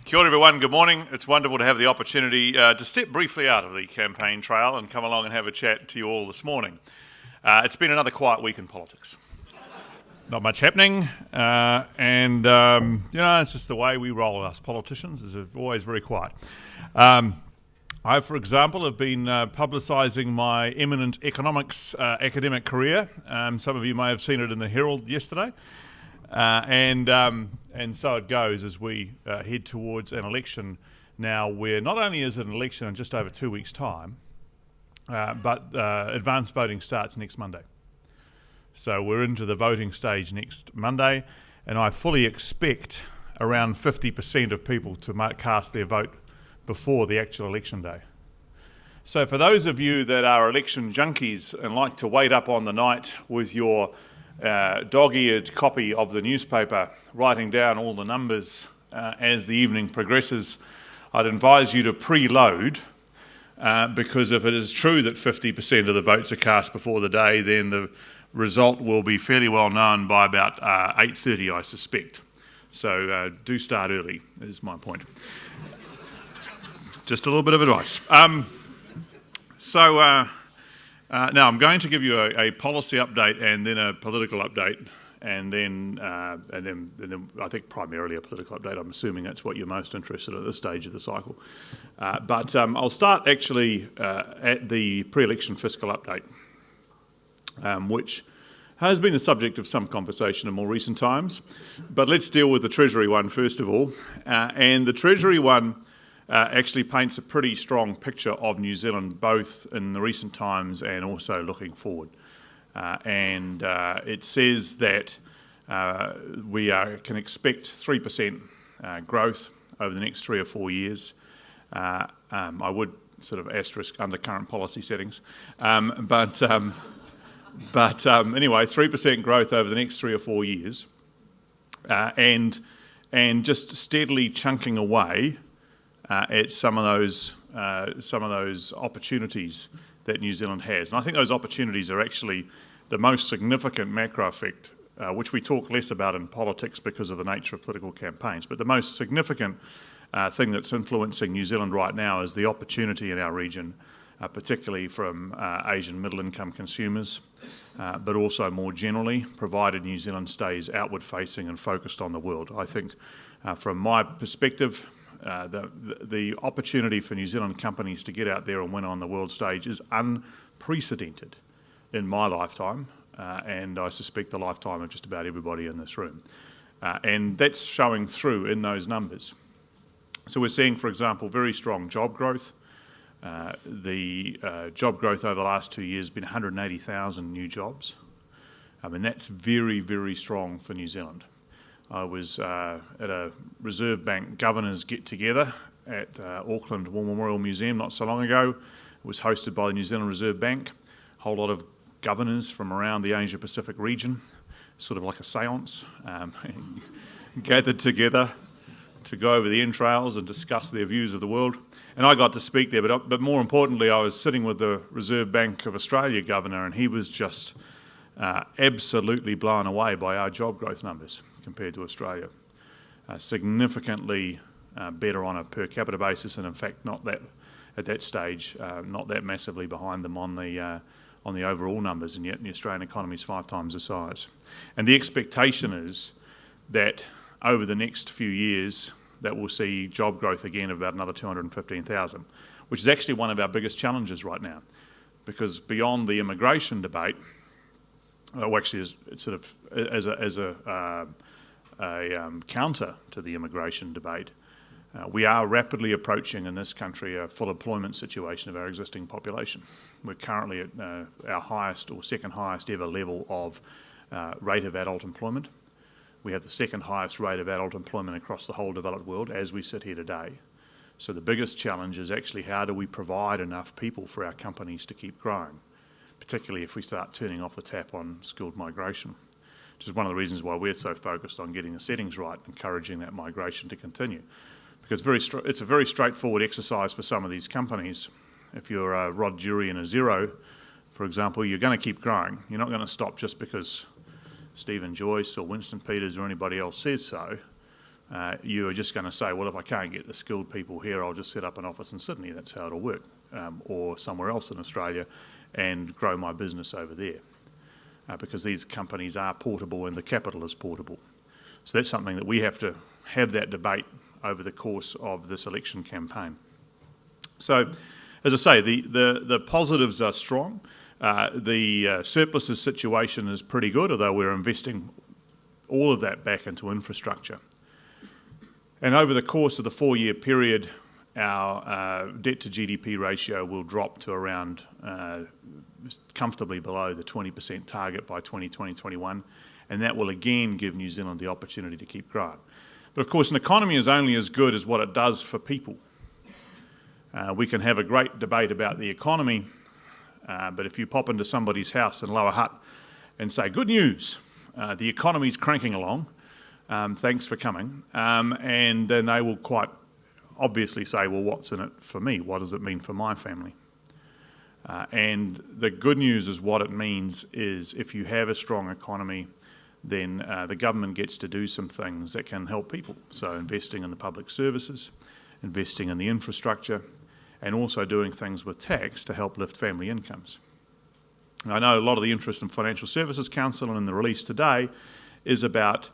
Kia ora everyone, good morning. It's wonderful to have the opportunity to step briefly out of the campaign trail and come along and have a chat to you all this morning. It's been another quiet week in politics. Not much happening, it's just the way we roll, us politicians, is always very quiet. I, for example, have been publicising my eminent economics academic career. Some of you may have seen it in the Herald yesterday. And so it goes as we head towards an election now where not only is it an election in just over 2 weeks' time, but advanced voting starts next Monday. So we're into the voting stage next Monday, and I fully expect around 50% of people to cast their vote before the actual election day. So for those of you that are election junkies and like to wait up on the night with your dog-eared copy of the newspaper, writing down all the numbers as the evening progresses, I'd advise you to preload, because if it is true that 50% of the votes are cast before the day, then the result will be fairly well known by about 8:30, I suspect. So do start early, is my point. Just a little bit of advice. Now I'm going to give you a policy update and then a political update, and then I think primarily a political update. I'm assuming that's what you're most interested in at this stage of the cycle. But I'll start actually at the pre-election fiscal update, which has been the subject of some conversation in more recent times. But let's deal with the Treasury one first of all. And the Treasury one actually paints a pretty strong picture of New Zealand, both in the recent times and also looking forward. It says that we can expect 3% growth over the next 3 or 4 years. I would sort of asterisk under current policy settings. Anyway, 3% growth over the next 3 or 4 years, and just steadily chunking away at some of those opportunities that New Zealand has. And I think those opportunities are actually the most significant macro effect, which we talk less about in politics because of the nature of political campaigns. But the most significant thing that's influencing New Zealand right now is the opportunity in our region, particularly from Asian middle-income consumers, but also more generally, provided New Zealand stays outward-facing and focused on the world. I think, from my perspective, the opportunity for New Zealand companies to get out there and win on the world stage is unprecedented in my lifetime, and I suspect the lifetime of just about everybody in this room. And that's showing through in those numbers. So we're seeing, for example, very strong job growth. The job growth over the last 2 years has been 180,000 new jobs. I mean, that's very, very strong for New Zealand. I was at a Reserve Bank governors get-together at Auckland War Memorial Museum not so long ago. It was hosted by the New Zealand Reserve Bank. A whole lot of governors from around the Asia-Pacific region, sort of like a séance, gathered together to go over the entrails and discuss their views of the world. And I got to speak there, but more importantly, I was sitting with the Reserve Bank of Australia governor, and he was just absolutely blown away by our job growth numbers compared to Australia. Significantly better on a per capita basis, and in fact not that at that stage not that massively behind them on the overall numbers, and yet the Australian economy is 5 times the size. And the expectation is that over the next few years that we'll see job growth again of about another 215,000, which is actually one of our biggest challenges right now, because beyond the immigration debate, actually is sort of as a counter to the immigration debate, we are rapidly approaching in this country a full employment situation of our existing population. We're currently at our highest or second highest ever level of rate of adult employment. We have the second highest rate of adult employment across the whole developed world as we sit here today. So the biggest challenge is actually how do we provide enough people for our companies to keep growing, particularly if we start turning off the tap on skilled migration, which is one of the reasons why we're so focused on getting the settings right, encouraging that migration to continue. Because it's a very straightforward exercise for some of these companies. If you're a Rod Dury and a Xero, for example, you're going to keep growing. You're not going to stop just because Stephen Joyce or Winston Peters or anybody else says so. you are just going to say, well, if I can't get the skilled people here, I'll just set up an office in Sydney. That's how it'll work, or somewhere else in Australia, and grow my business over there, because these companies are portable and the capital is portable. So that's something that we have to have that debate over the course of this election campaign. So, as I say, the positives are strong. The surpluses situation is pretty good, although we're investing all of that back into infrastructure. And over the course of the 4-year period, our debt to GDP ratio will drop to around comfortably below the 20% target by 2020-21, and that will again give New Zealand the opportunity to keep growing. But of course, an economy is only as good as what it does for people. We can have a great debate about the economy, but if you pop into somebody's house in Lower Hutt and say, good news, the economy's cranking along, thanks for coming, and then they will quite obviously say, well, what's in it for me? What does it mean for my family? And the good news is what it means is if you have a strong economy, then the government gets to do some things that can help people. So investing in the public services, investing in the infrastructure, and also doing things with tax to help lift family incomes. I know a lot of the interest in Financial Services Council and in the release today is about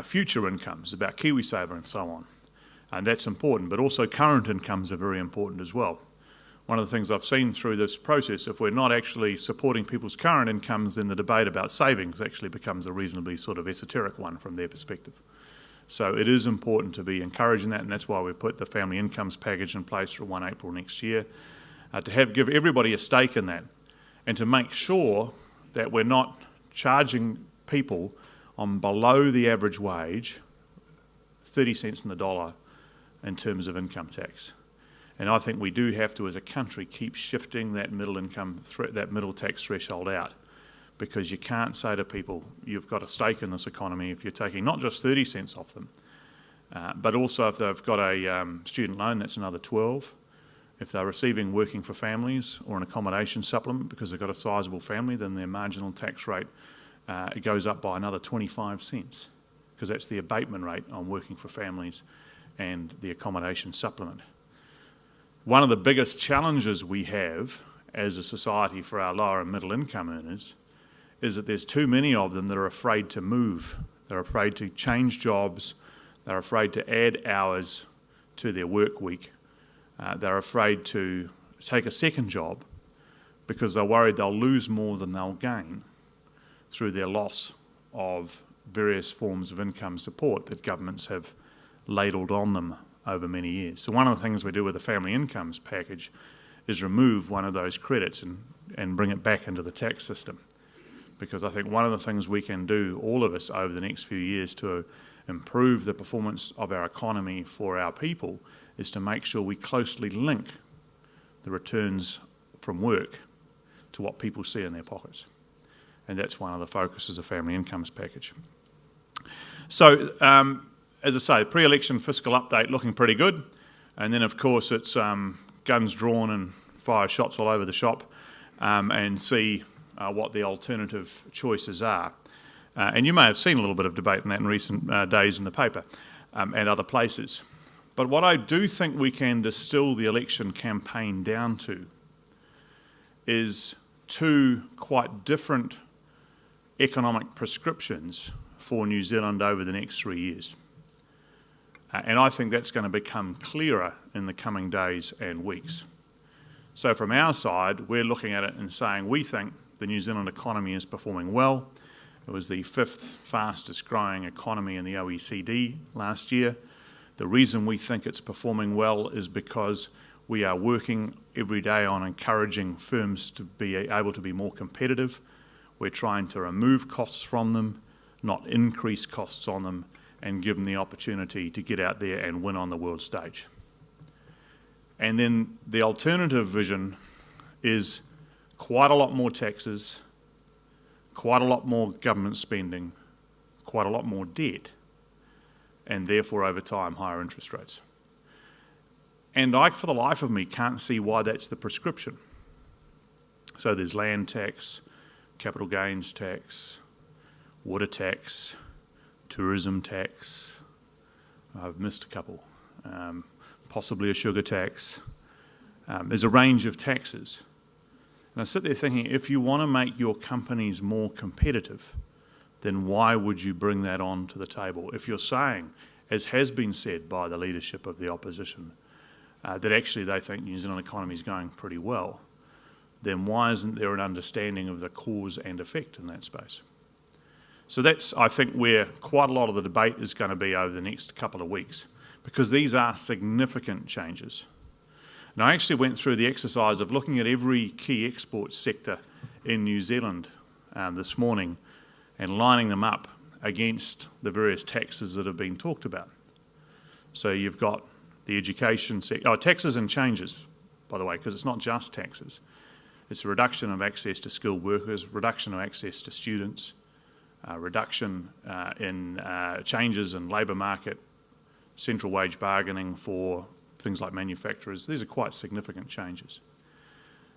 future incomes, about KiwiSaver and so on. And that's important, but also current incomes are very important as well. One of the things I've seen through this process, if we're not actually supporting people's current incomes, then the debate about savings actually becomes a reasonably sort of esoteric one from their perspective. So it is important to be encouraging that, and that's why we put the family incomes package in place for 1 April next year, to give everybody a stake in that, and to make sure that we're not charging people on below the average wage 30 cents in the dollar in terms of income tax. And I think we do have to, as a country, keep shifting that middle tax threshold out, because you can't say to people, you've got a stake in this economy if you're taking not just 30 cents off them, but also if they've got a student loan, that's another 12. If they're receiving working for families or an accommodation supplement because they've got a sizable family, then their marginal tax rate it goes up by another 25 cents, because that's the abatement rate on working for families and the accommodation supplement. One of the biggest challenges we have as a society for our lower and middle income earners is that there's too many of them that are afraid to move. They're afraid to change jobs. They're afraid to add hours to their work week. They're afraid to take a second job because they're worried they'll lose more than they'll gain through their loss of various forms of income support that governments have ladled on them over many years. So one of the things we do with the family incomes package is remove one of those credits and bring it back into the tax system. Because I think one of the things we can do, all of us, over the next few years to improve the performance of our economy for our people is to make sure we closely link the returns from work to what people see in their pockets. And that's one of the focuses of family incomes package. So, as I say, pre-election fiscal update looking pretty good. And then, of course, it's guns drawn and fire shots all over the shop and see what the alternative choices are. And you may have seen a little bit of debate on that in recent days in the paper and other places. But what I do think we can distill the election campaign down to is two quite different economic prescriptions for New Zealand over the next 3 years. And I think that's going to become clearer in the coming days and weeks. So from our side, we're looking at it and saying we think the New Zealand economy is performing well. It was the 5th fastest growing economy in the OECD last year. The reason we think it's performing well is because we are working every day on encouraging firms to be able to be more competitive. We're trying to remove costs from them, not increase costs on them, and give them the opportunity to get out there and win on the world stage. And then the alternative vision is quite a lot more taxes, quite a lot more government spending, quite a lot more debt, and therefore over time higher interest rates. And I, for the life of me, can't see why that's the prescription. So there's land tax, capital gains tax, water tax, tourism tax, I've missed a couple. Possibly a sugar tax. There's a range of taxes. And I sit there thinking, if you want to make your companies more competitive, then why would you bring that on to the table? If you're saying, as has been said by the leadership of the opposition, that actually they think New Zealand economy is going pretty well, then why isn't there an understanding of the cause and effect in that space? So that's, I think, where quite a lot of the debate is going to be over the next couple of weeks, because these are significant changes. And I actually went through the exercise of looking at every key export sector in New Zealand this morning and lining them up against the various taxes that have been talked about. So you've got the education sector, taxes and changes, by the way, because it's not just taxes. It's a reduction of access to skilled workers, reduction of access to students, reduction in changes in labour market, central wage bargaining for things like manufacturers. These are quite significant changes.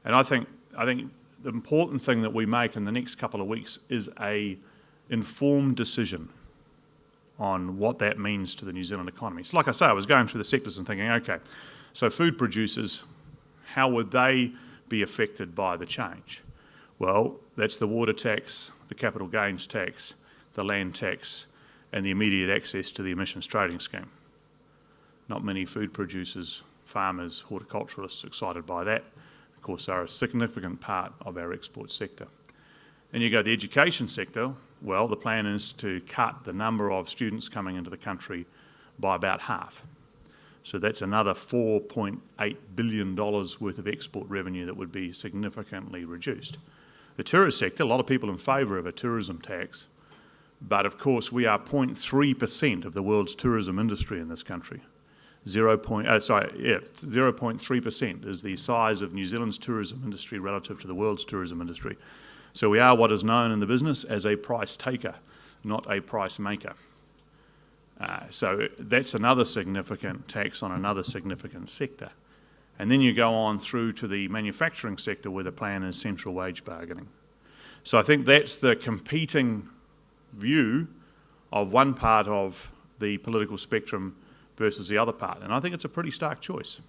And I think the important thing that we make in the next couple of weeks is a informed decision on what that means to the New Zealand economy. So like I say, I was going through the sectors and thinking, okay, so food producers, how would they be affected by the change? Well, that's the water tax, the capital gains tax, the land tax, and the immediate access to the emissions trading scheme. Not many food producers, farmers, horticulturalists excited by that. Of course, they're a significant part of our export sector. And you go to the education sector, well, the plan is to cut the number of students coming into the country by about half. So that's another $4.8 billion worth of export revenue that would be significantly reduced. The tourist sector, a lot of people in favour of a tourism tax, but of course we are 0.3% of the world's tourism industry in this country. 0.3% is the size of New Zealand's tourism industry relative to the world's tourism industry. So we are what is known in the business as a price taker, not a price maker. So that's another significant tax on another significant sector. And then you go on through to the manufacturing sector where the plan is central wage bargaining. So I think that's the competing view of one part of the political spectrum versus the other part. And I think it's a pretty stark choice.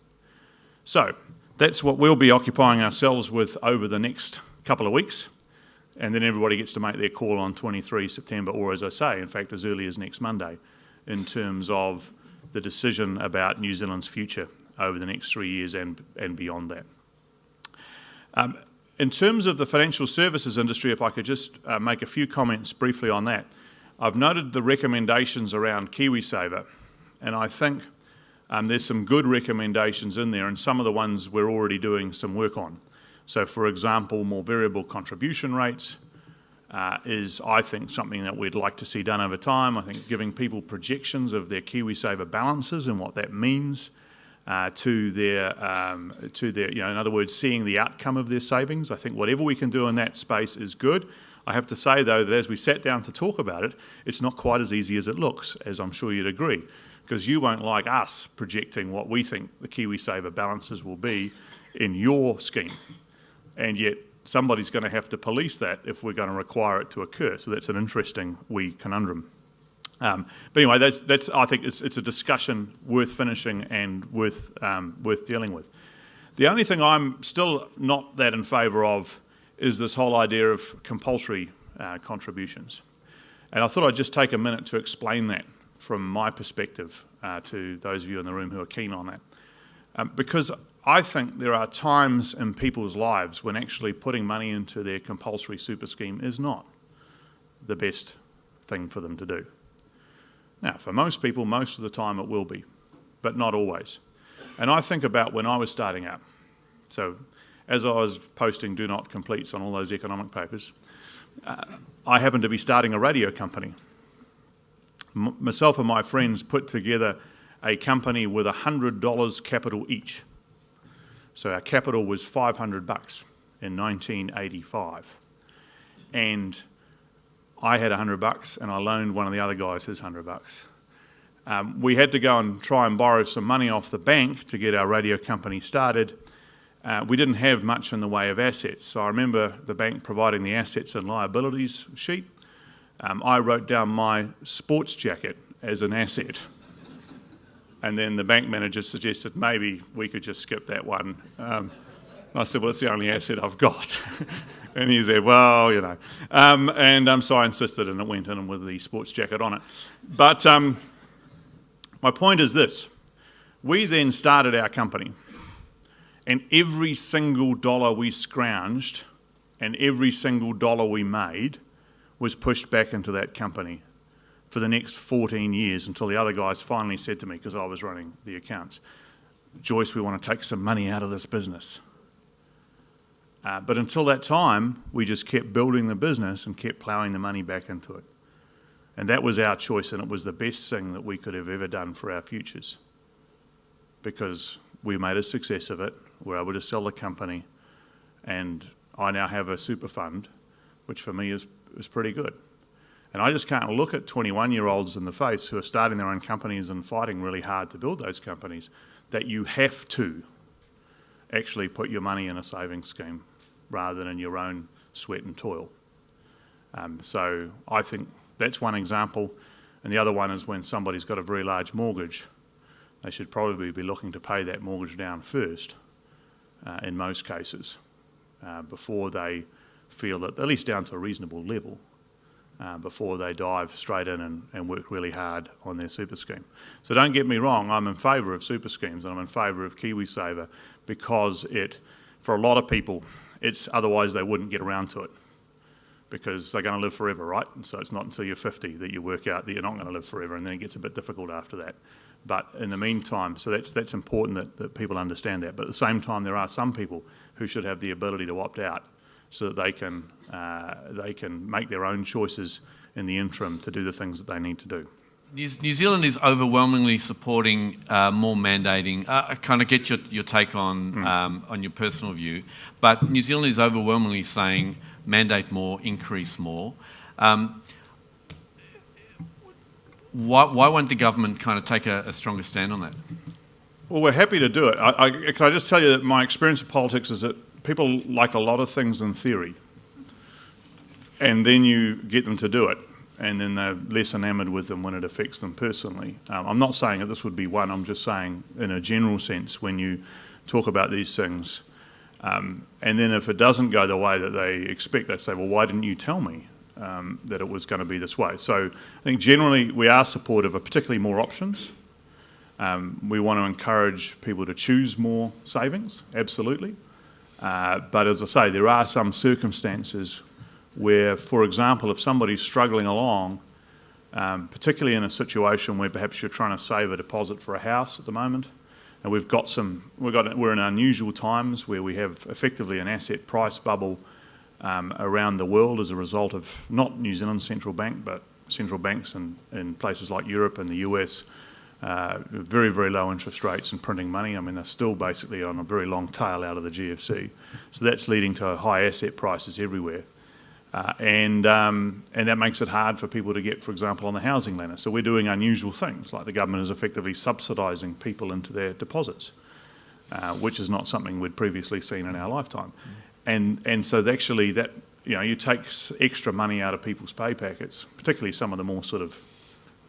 So that's what we'll be occupying ourselves with over the next couple of weeks. And then everybody gets to make their call on 23 September, or as I say, in fact, as early as next Monday, in terms of the decision about New Zealand's future over the next 3 years and beyond that. In terms of the financial services industry, if I could just make a few comments briefly on that. I've noted the recommendations around KiwiSaver, and I think there's some good recommendations in there, and some of the ones we're already doing some work on. So, for example, more variable contribution rates is, I think, something that we'd like to see done over time. I think giving people projections of their KiwiSaver balances and what that means to their, in other words, seeing the outcome of their savings. I think whatever we can do in that space is good. I have to say, though, that as we sat down to talk about it, it's not quite as easy as it looks, as I'm sure you'd agree, because you won't like us projecting what we think the KiwiSaver balances will be in your scheme. And yet somebody's going to have to police that if we're going to require it to occur. So that's an interesting wee conundrum. But anyway, that's I think it's a discussion worth finishing and worth dealing with. The only thing I'm still not that in favour of is this whole idea of compulsory contributions. And I thought I'd just take a minute to explain that from my perspective to those of you in the room who are keen on that. Because I think there are times in people's lives when actually putting money into their compulsory super scheme is not the best thing for them to do. Now, for most people, most of the time it will be, but not always. And I think about when I was starting out. So as I was posting do not completes on all those economic papers, I happened to be starting a radio company. Myself and my friends put together a company with $100 capital each. So our capital was $500 in 1985. And I had $100 and I loaned one of the other guys his $100. We had to go and try and borrow some money off the bank to get our radio company started. We didn't have much in the way of assets. So I remember the bank providing the assets and liabilities sheet. I wrote down my sports jacket as an asset. And then the bank manager suggested maybe we could just skip that one. And I said, well, it's the only asset I've got. And he said, well, you know. So I insisted, and it went in with the sports jacket on it. But my point is this. We then started our company, and every single dollar we scrounged and every single dollar we made was pushed back into that company for the next 14 years until the other guys finally said to me, because I was running the accounts, Joyce, we want to take some money out of this business. But until that time, we just kept building the business and kept ploughing the money back into it. And that was our choice, and it was the best thing that we could have ever done for our futures, because we made a success of it. We were able to sell the company, and I now have a super fund, which for me is pretty good. And I just can't look at 21-year-olds in the face who are starting their own companies and fighting really hard to build those companies, that you have to actually put your money in a savings scheme rather than in your own sweat and toil. So I think that's one example. And the other one is when somebody's got a very large mortgage, they should probably be looking to pay that mortgage down first, in most cases, before they feel that, at least down to a reasonable level, before they dive straight in and work really hard on their super scheme. So don't get me wrong, I'm in favour of super schemes, and I'm in favour of KiwiSaver, because for a lot of people, otherwise they wouldn't get around to it, because they're going to live forever, right? And so it's not until you're 50 that you work out that you're not going to live forever, and then it gets a bit difficult after that. But in the meantime, so that's important that people understand that. But at the same time, there are some people who should have the ability to opt out, so that they can make their own choices in the interim to do the things that they need to do. New Zealand is overwhelmingly supporting more mandating. I kind of get your take on your personal view, but New Zealand is overwhelmingly saying mandate more, increase more. Why won't the government kind of take a stronger stand on that? Well, we're happy to do it. Can I just tell you that my experience of politics is that people like a lot of things in theory, and then you get them to do it, and then they're less enamoured with them when it affects them personally. I'm not saying that this would be one, I'm just saying in a general sense, when you talk about these things, and then if it doesn't go the way that they expect, they say, well, why didn't you tell me that it was going to be this way? So I think generally we are supportive of particularly more options. We want to encourage people to choose more savings, absolutely. But as I say, there are some circumstances where, for example, if somebody's struggling along, particularly in a situation where perhaps you're trying to save a deposit for a house at the moment, and we're in unusual times where we have effectively an asset price bubble around the world as a result of not New Zealand's central bank, but central banks in places like Europe and the US, very, very low interest rates and printing money. I mean, they're still basically on a very long tail out of the GFC. So that's leading to high asset prices everywhere. And that makes it hard for people to get, for example, on the housing ladder. So we're doing unusual things, like the government is effectively subsidising people into their deposits, which is not something we'd previously seen in our lifetime. And so actually that, you take extra money out of people's pay packets, particularly some of the more sort of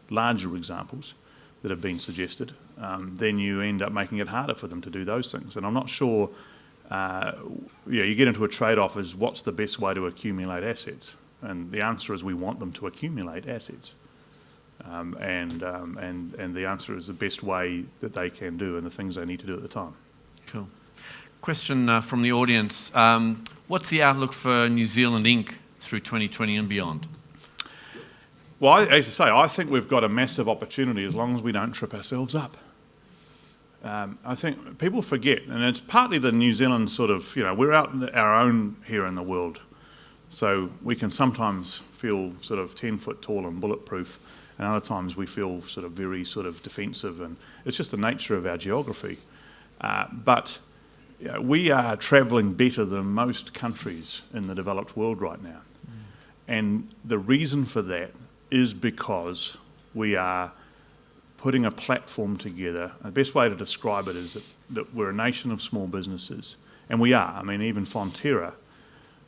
larger examples that have been suggested, then you end up making it harder for them to do those things. And I'm not sure, you get into a trade-off as what's the best way to accumulate assets? And the answer is we want them to accumulate assets. And the answer is the best way that they can do and the things they need to do at the time. Cool. Question from the audience. What's the outlook for New Zealand Inc. through 2020 and beyond? Well, as I say, I think we've got a massive opportunity as long as we don't trip ourselves up. I think people forget, and it's partly the New Zealand sort of, we're out our own here in the world, so we can sometimes feel sort of 10 foot tall and bulletproof, and other times we feel sort of very sort of defensive, and it's just the nature of our geography. But we are travelling better than most countries in the developed world right now. And the reason for that is because we are putting a platform together. The best way to describe it is that we're a nation of small businesses, and we are. I mean, even Fonterra,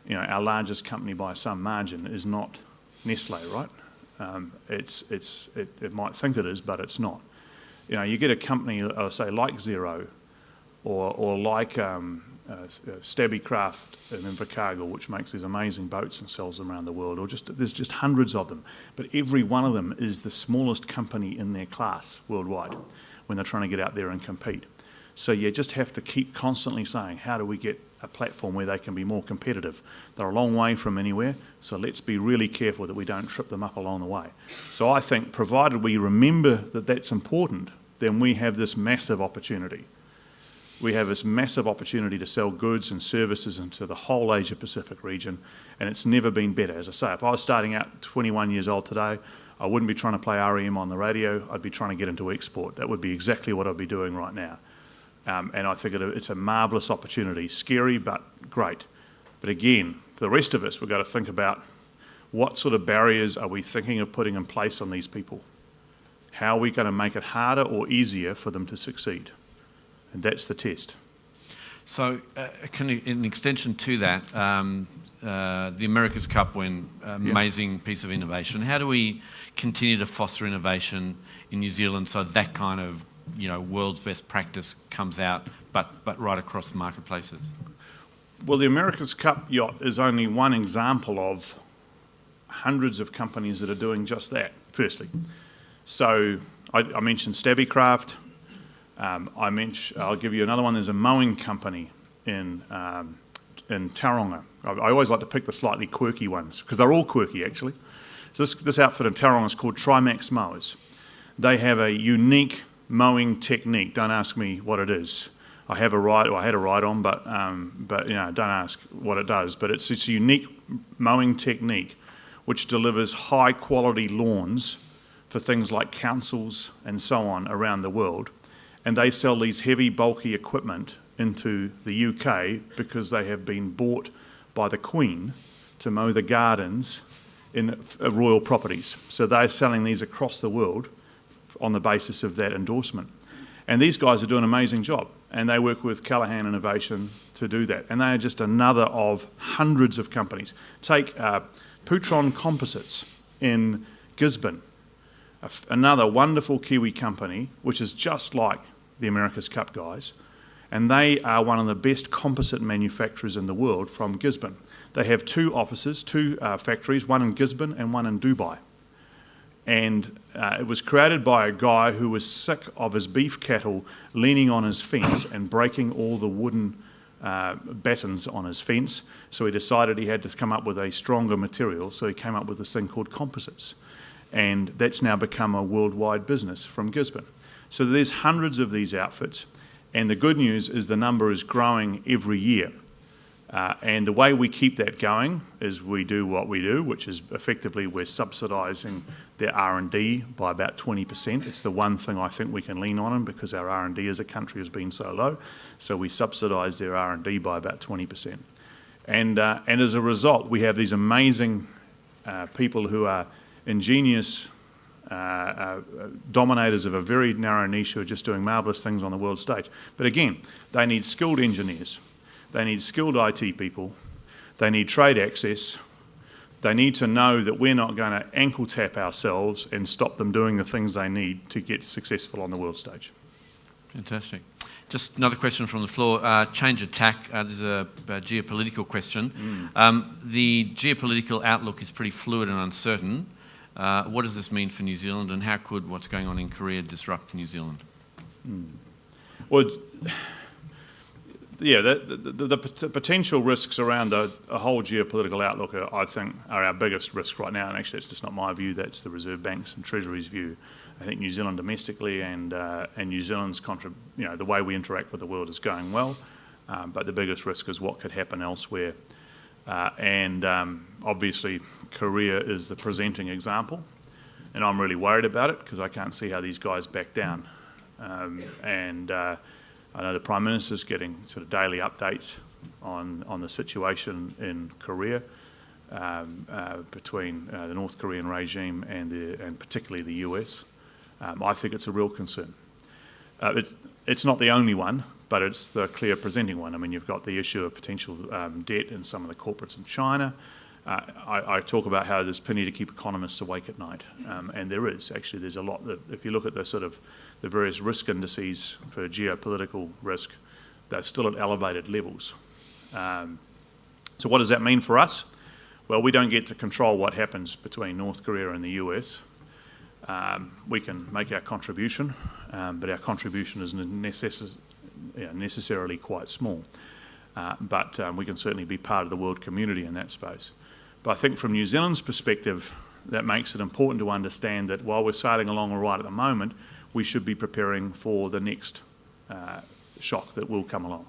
our largest company by some margin, is not Nestle, right? It might think it is, but it's not. you get a company, say, like Xero or like Stabbycraft in Invercargill, which makes these amazing boats and sells them around the world, or there's just hundreds of them. But every one of them is the smallest company in their class worldwide when they're trying to get out there and compete. So you just have to keep constantly saying, how do we get a platform where they can be more competitive? They're a long way from anywhere, so let's be really careful that we don't trip them up along the way. So I think, provided we remember that that's important, then we have this massive opportunity. We have this massive opportunity to sell goods and services into the whole Asia-Pacific region, and it's never been better. As I say, if I was starting out 21 years old today, I wouldn't be trying to play REM on the radio, I'd be trying to get into export. That would be exactly what I'd be doing right now. And I think it's a marvellous opportunity, scary but great. But again, for the rest of us, we've got to think about what sort of barriers are we thinking of putting in place on these people? How are we going to make it harder or easier for them to succeed? And that's the test. So, in extension to that, the America's Cup win, amazing piece of innovation. How do we continue to foster innovation in New Zealand so that kind of world's best practice comes out, but right across marketplaces? Well, the America's Cup yacht is only one example of hundreds of companies that are doing just that, firstly. So I mentioned Stabbycraft. I'll give you another one. There's a mowing company in Tauranga. I always like to pick the slightly quirky ones, because they're all quirky, actually. So this outfit in Tauranga is called Trimax Mowers. They have a unique mowing technique. Don't ask me what it is. I had a ride on, but don't ask what it does. But it's a unique mowing technique which delivers high quality lawns for things like councils and so on around the world. And they sell these heavy, bulky equipment into the UK because they have been bought by the Queen to mow the gardens in royal properties. So they're selling these across the world on the basis of that endorsement. And these guys are doing an amazing job, and they work with Callaghan Innovation to do that. And they are just another of hundreds of companies. Take Putron Composites in Gisborne, another wonderful Kiwi company, which is just like the America's Cup guys, and they are one of the best composite manufacturers in the world from Gisborne. They have two offices, two factories, one in Gisborne and one in Dubai. And it was created by a guy who was sick of his beef cattle leaning on his fence and breaking all the wooden battens on his fence. So he decided he had to come up with a stronger material, so he came up with this thing called composites. And that's now become a worldwide business from Gisborne. So there's hundreds of these outfits, and the good news is the number is growing every year. And the way we keep that going is we do what we do, which is effectively we're subsidising their R&D by about 20%. It's the one thing I think we can lean on them because our R&D as a country has been so low. So we subsidise their R&D by about 20%. And as a result, we have these amazing people who are ingenious dominators of a very narrow niche who are just doing marvellous things on the world stage. But again, they need skilled engineers. They need skilled IT people. They need trade access. They need to know that we're not going to ankle tap ourselves and stop them doing the things they need to get successful on the world stage. Fantastic. Just another question from the floor. Change of tack. There's a geopolitical question. The geopolitical outlook is pretty fluid and uncertain. What does this mean for New Zealand, and how could what's going on in Korea disrupt New Zealand? Well, yeah, the potential risks around a whole geopolitical outlook, I think, are our biggest risk right now. And actually, it's just not my view. That's the Reserve Bank's and Treasury's view. I think New Zealand domestically and New Zealand's the way we interact with the world is going well. But the biggest risk is what could happen elsewhere. Obviously, Korea is the presenting example. And I'm really worried about it because I can't see how these guys back down. I know the Prime Minister's getting sort of daily updates on the situation in Korea between the North Korean regime and particularly the US. I think it's a real concern. It's not the only one, but it's the clear presenting one. I mean, you've got the issue of potential debt in some of the corporates in China. I talk about how there's plenty to keep economists awake at night, and there is actually. There's a lot that, if you look at the various risk indices for geopolitical risk, they're still at elevated levels. So what does that mean for us? Well, we don't get to control what happens between North Korea and the US. We can make our contribution, but our contribution is necessarily quite small. But we can certainly be part of the world community in that space. But I think from New Zealand's perspective, that makes it important to understand that while we're sailing along all right at the moment, we should be preparing for the next shock that will come along.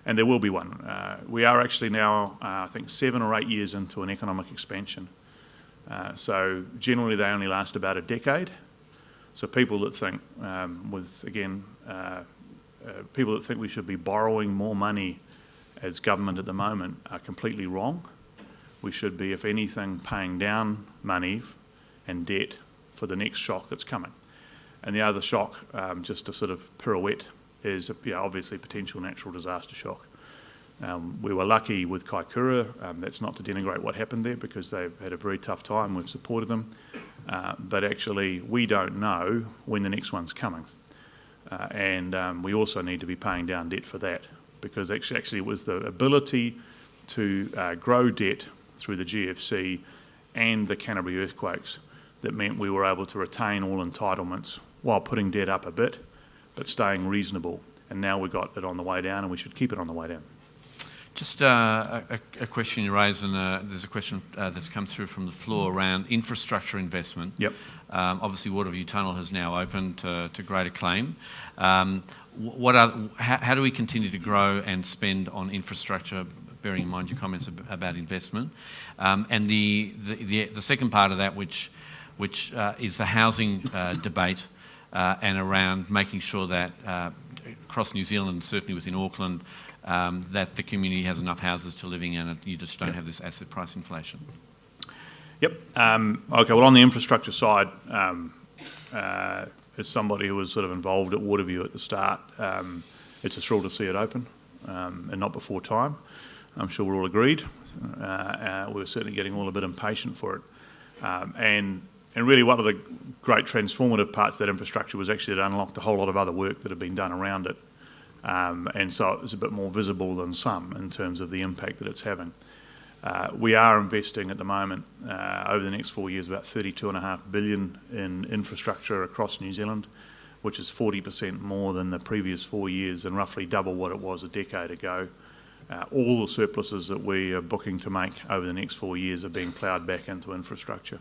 And there will be one. We are actually now, I think, 7 or 8 years into an economic expansion. So generally they only last about a decade. So people that think, people that think we should be borrowing more money as government at the moment are completely wrong. We should be, if anything, paying down money and debt for the next shock that's coming. And the other shock, just to sort of pirouette, is obviously potential natural disaster shock. We were lucky with Kaikoura. That's not to denigrate what happened there, because they've had a very tough time. We've supported them. But actually, we don't know when the next one's coming. And we also need to be paying down debt for that, because actually it was the ability to grow debt through the GFC and the Canterbury earthquakes that meant we were able to retain all entitlements while putting debt up a bit, but staying reasonable. And now we've got it on the way down, and we should keep it on the way down. Just a question you raised, and there's a question that's come through from the floor around infrastructure investment. Yep. Obviously, Waterview Tunnel has now opened to great acclaim. How do we continue to grow and spend on infrastructure, bearing in mind your comments about investment? And the second part of that, which is the housing debate, and around making sure that across New Zealand, certainly within Auckland, that the community has enough houses to live in, and you just don't have this asset price inflation. Yep. Okay, well, on the infrastructure side, as somebody who was sort of involved at Waterview at the start, it's a thrill to see it open, and not before time. I'm sure we're all agreed. We're certainly getting all a bit impatient for it. And really one of the great transformative parts of that infrastructure was actually it unlocked a whole lot of other work that had been done around it. And so it was a bit more visible than some in terms of the impact that it's having. We are investing at the moment, over the next 4 years, about $32.5 billion in infrastructure across New Zealand, which is 40% more than the previous 4 years and roughly double what it was a decade ago. All the surpluses that we are booking to make over the next 4 years are being ploughed back into infrastructure.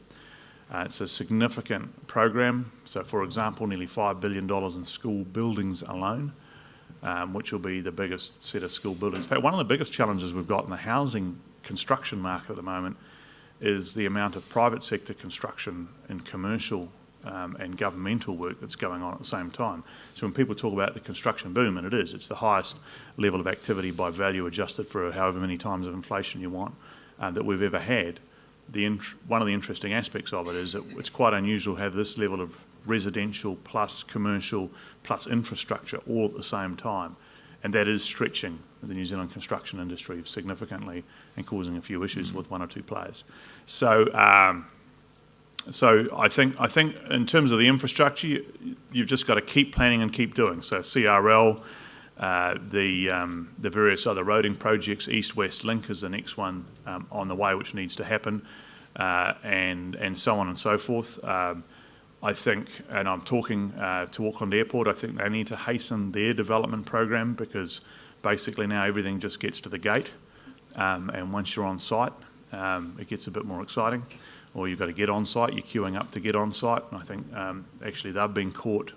It's a significant program. So, for example, nearly $5 billion in school buildings alone, which will be the biggest set of school buildings. In fact, one of the biggest challenges we've got in the housing construction market at the moment is the amount of private sector construction and commercial and governmental work that's going on at the same time. So when people talk about the construction boom, and it's the highest level of activity by value adjusted for however many times of inflation you want that we've ever had. One of the interesting aspects of it is that it's quite unusual to have this level of residential plus commercial plus infrastructure all at the same time. And that is stretching the New Zealand construction industry significantly and causing a few issues with one or two players. So I think in terms of the infrastructure, you've just got to keep planning and keep doing. So CRL, the various other roading projects, East-West Link is the next one on the way, which needs to happen, and so on and so forth. I think, and I'm talking to Auckland Airport, I think they need to hasten their development program, because basically now everything just gets to the gate, and once you're on site, it gets a bit more exciting. Or you've got to get on site, you're queuing up to get on site. And I think actually they've been caught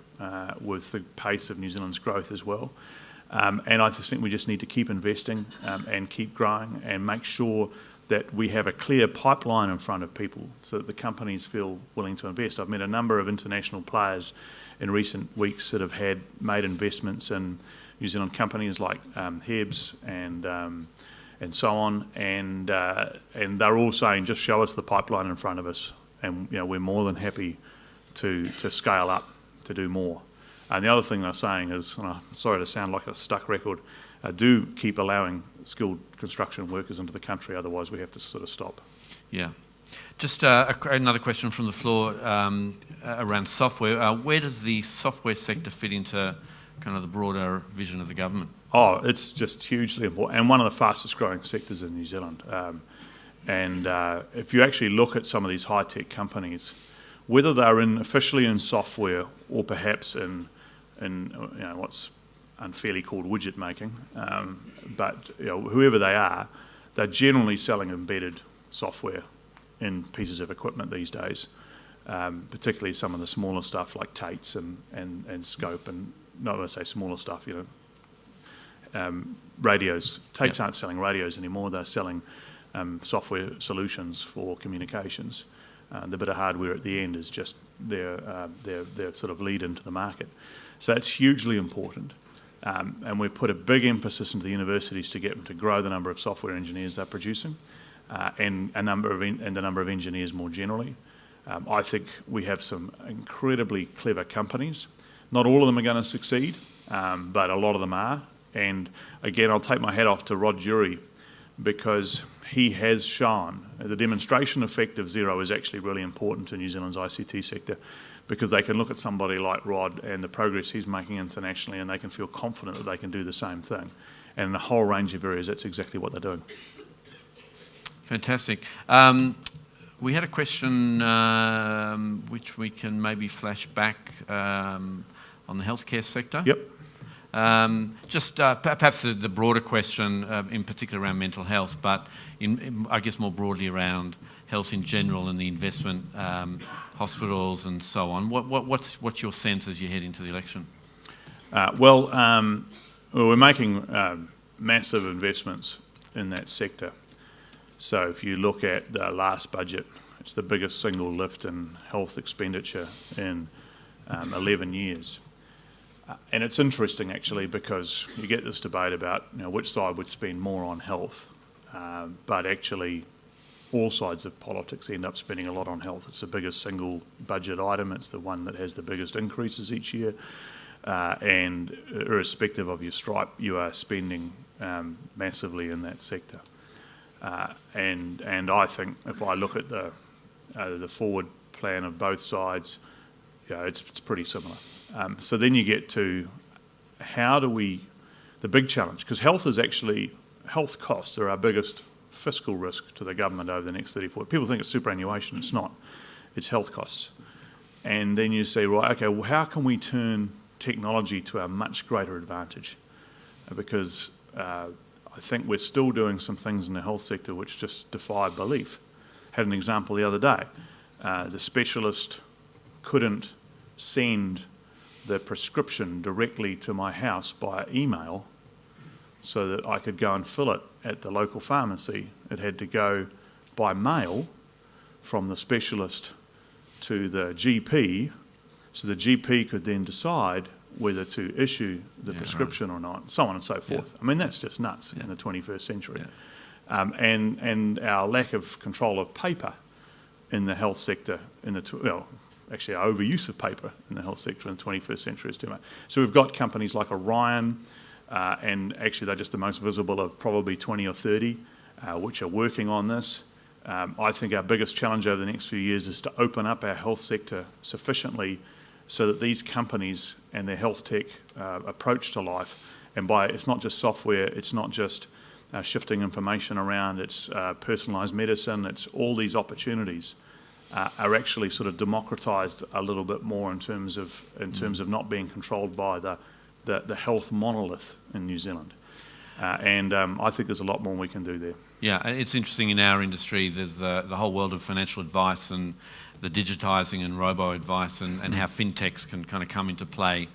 with the pace of New Zealand's growth as well. And I just think we just need to keep investing and keep growing and make sure that we have a clear pipeline in front of people so that the companies feel willing to invest. I've met a number of international players in recent weeks that have made investments in New Zealand companies like Hebs and so on, and they're all saying, just show us the pipeline in front of us, and we're more than happy to scale up to do more. And the other thing they're saying is, and I'm sorry to sound like a stuck record, do keep allowing skilled construction workers into the country, otherwise we have to sort of stop. Yeah. Just another question from the floor around software. Where does the software sector fit into kind of the broader vision of the government? Oh, it's just hugely important, and one of the fastest growing sectors in New Zealand. If you actually look at some of these high-tech companies, whether they're officially in software or perhaps in what's unfairly called widget making, but whoever they are, they're generally selling embedded software in pieces of equipment these days, particularly some of the smaller stuff like Tates and Scope, and not going to say smaller stuff, radios. Tates aren't selling radios anymore, they're selling software solutions for communications. The bit of hardware at the end is just their sort of lead into the market. So it's hugely important. And we put a big emphasis into the universities to get them to grow the number of software engineers they're producing, and the number of engineers more generally. I think we have some incredibly clever companies. Not all of them are going to succeed, but a lot of them are. And again, I'll take my hat off to Rod Jury, because he has shown the demonstration effect of Xero is actually really important to New Zealand's ICT sector, because they can look at somebody like Rod and the progress he's making internationally, and they can feel confident that they can do the same thing. And in a whole range of areas, that's exactly what they're doing. Fantastic. We had a question which we can maybe flash back on the healthcare sector. Yep. Perhaps the broader question, in particular around mental health, but I guess more broadly around health in general and the investment, hospitals and so on. What's your sense as you head into the election? We're making massive investments in that sector. So if you look at the last budget, it's the biggest single lift in health expenditure in 11 years. And it's interesting, actually, because you get this debate about which side would spend more on health, but actually all sides of politics end up spending a lot on health. It's the biggest single budget item. It's the one that has the biggest increases each year, and irrespective of your stripe, you are spending massively in that sector. And I think if I look at the forward plan of both sides, it's pretty similar. So then you get to the big challenge, because health costs are our biggest fiscal risk to the government over the next 34. People think it's superannuation, it's not. It's health costs. And then you say, right, okay, well, how can we turn technology to our much greater advantage? Because I think we're still doing some things in the health sector which just defy belief. Had an example the other day. The specialist couldn't send the prescription directly to my house by email so that I could go and fill it at the local pharmacy. It had to go by mail from the specialist to the GP, so the GP could then decide whether to issue the prescription or not, so on and so forth. I mean, that's just nuts in the 21st century. And our lack of control of paper in the health sector, actually our overuse of paper in the health sector in the 21st century is too much. So we've got companies like Orion, and actually they're just the most visible of probably 20 or 30, which are working on this. I think our biggest challenge over the next few years is to open up our health sector sufficiently so that these companies and their health tech approach to life, and it's not just software, it's not just shifting information around, it's personalised medicine, it's all these opportunities are actually sort of democratised a little bit more in terms of not being controlled by the health monolith in New Zealand. And I think there's a lot more we can do there. Yeah, it's interesting in our industry, there's the whole world of financial advice and the digitising and robo-advice and how fintechs can kind of come into play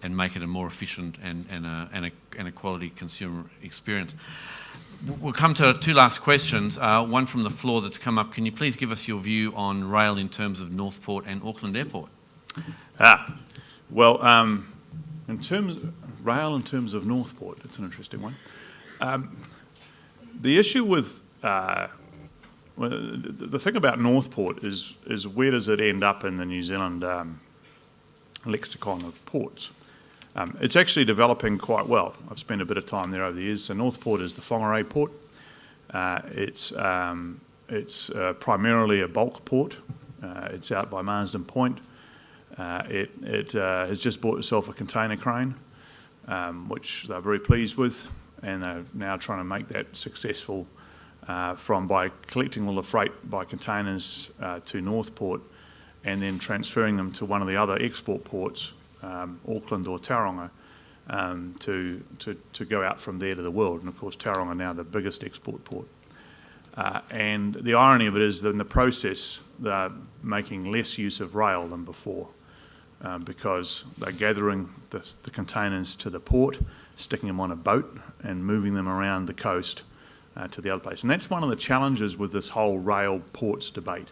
and make it a more efficient and a quality consumer experience. We'll come to two last questions. One from the floor that's come up. Can you please give us your view on rail in terms of Northport and Auckland Airport? In terms of rail in terms of Northport, it's an interesting one. The issue with the thing about Northport is where does it end up in the New Zealand lexicon of ports? It's actually developing quite well. I've spent a bit of time there over the years. So Northport is the Whangarei port. It's It's primarily a bulk port. It's out by Marsden Point. It has just bought itself a container crane, which they're very pleased with, and they're now trying to make that successful by collecting all the freight by containers to Northport and then transferring them to one of the other export ports, Auckland or Tauranga, to go out from there to the world. And of course, Tauranga now the biggest export port. And the irony of it is that in the process, they're making less use of rail than before, because they're gathering the containers to the port, sticking them on a boat and moving them around the coast to the other place. And that's one of the challenges with this whole rail ports debate,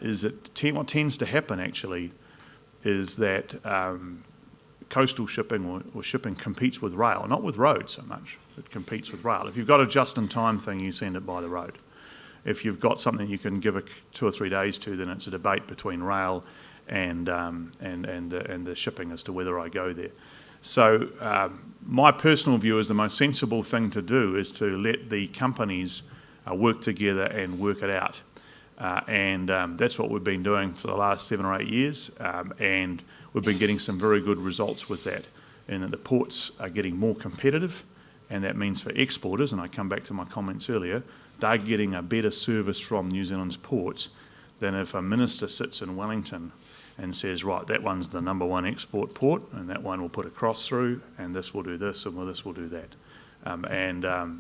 is that what tends to happen actually is that coastal shipping or shipping competes with rail, not with road so much. It competes with rail. If you've got a just-in-time thing, you send it by the road. If you've got something you can give 2 or 3 days to, then it's a debate between rail and the shipping as to whether I go there. So my personal view is the most sensible thing to do is to let the companies work together and work it out. And that's what we've been doing for the last 7 or 8 years, and we've been getting some very good results with that, and that the ports are getting more competitive, and that means for exporters, and I come back to my comments earlier, they're getting a better service from New Zealand's ports than if a minister sits in Wellington and says, right, that one's the number one export port, and that one will put a cross through, and this will do this, and this will do that.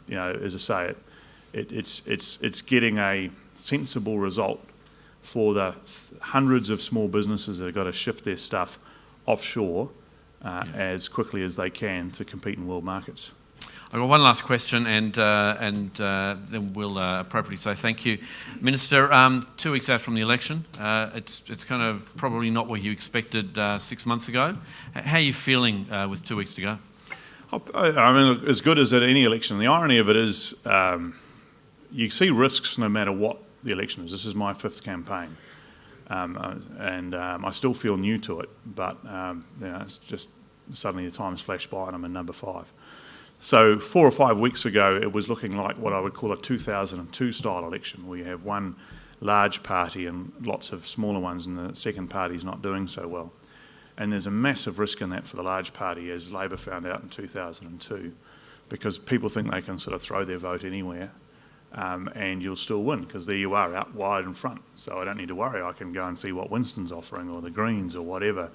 You know, as I say, it's getting a sensible result for the hundreds of small businesses that have got to shift their stuff offshore as quickly as they can to compete in world markets. I've got one last question, and then we'll appropriately say thank you. Minister, 2 weeks out from the election, it's kind of probably not what you expected 6 months ago. How are you feeling with 2 weeks to go? I mean, as good as at any election. The irony of it is you see risks no matter what the election is. This is my 5th campaign, and I still feel new to it, but you know, it's just suddenly the time's flashed by and I'm in number 5. So 4 or 5 weeks ago, it was looking like what I would call a 2002 style election, where you have one large party and lots of smaller ones, and the second party is not doing so well. And there's a massive risk in that for the large party, as Labor found out in 2002, because people think they can sort of throw their vote anywhere, and you'll still win, because there you are, out wide in front. So I don't need to worry. I can go and see what Winston's offering, or the Greens, or whatever,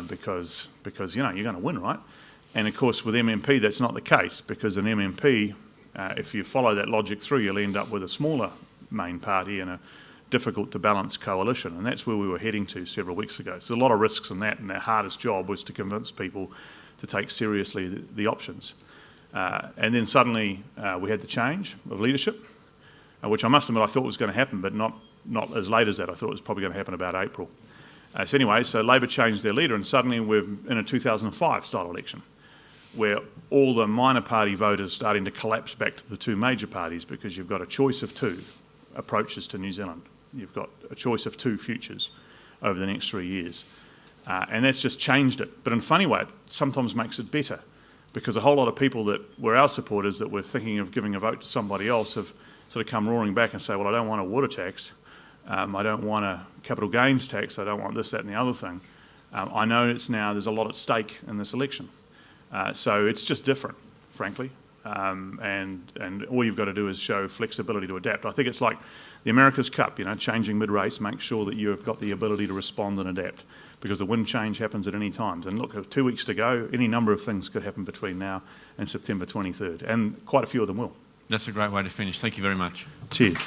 because you know, you're going to win, right? And of course, with MMP, that's not the case, because in MMP, if you follow that logic through, you'll end up with a smaller main party and a difficult to balance coalition. And that's where we were heading to several weeks ago. So a lot of risks in that, and our hardest job was to convince people to take seriously the options. And then suddenly we had the change of leadership, which I must admit I thought was going to happen, but not as late as that. I thought it was probably going to happen about April. So anyway, so Labor changed their leader, and suddenly we're in a 2005 style election, where all the minor party voters starting to collapse back to the two major parties, because you've got a choice of 2 approaches to New Zealand. You've got a choice of 2 futures over the next 3 years. And that's just changed it. But in a funny way, it sometimes makes it better, because a whole lot of people that were our supporters that were thinking of giving a vote to somebody else have sort of come roaring back and say, well, I don't want a water tax, I don't want a capital gains tax, I don't want this, that and the other thing. I know there's a lot at stake in this election. So it's just different, frankly, and all you've got to do is show flexibility to adapt. I think it's like the America's Cup, you know, changing mid-race, make sure that you've got the ability to respond and adapt, because the wind change happens at any time. And look, 2 weeks to go, any number of things could happen between now and September 23rd, and quite a few of them will. That's a great way to finish. Thank you very much. Cheers.